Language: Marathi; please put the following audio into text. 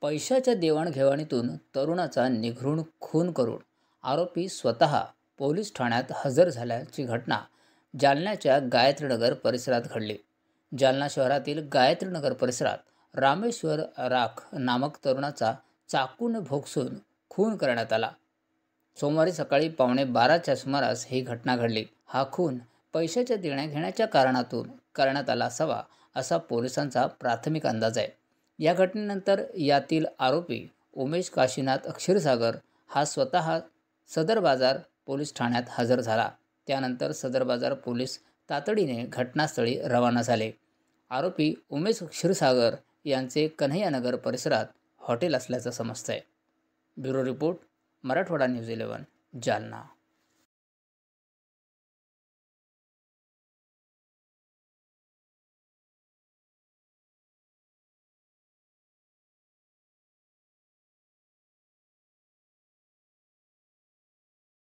पैशाच्या देवाणघेवाणीतून तरुणाचा निघृण खून करून आरोपी स्वतः पोलीस ठाण्यात हजर झाल्याची घटना जालन्याच्या गायत्रीनगर परिसरात घडली. जालना शहरातील गायत्रीनगर परिसरात रामेश्वर राख नामक तरुणाचा चाकूने भोगसून खून करण्यात आला. सोमवारी सकाळी 11:15च्या सुमारास ही घटना घडली. हा खून पैशाच्या देण्याघेण्याच्या कारणातून करण्यात आला असावा असा पोलिसांचा प्राथमिक अंदाज आहे. या घटनेनंतर यातील आरोपी उमेश काशीनाथ क्षीरसागर हा स्वतः सदर बाजार पोलीस ठाण्यात हजर झाला. त्यानंतर सदर बाजार पोलीस तातडीने घटनास्थळी रवाना झाले. आरोपी उमेश क्षीरसागर यांचे कन्हैयानगर परिसरात हॉटेल असल्याचं समजतंय. Bureau report, Marathwada news 11, Jalna.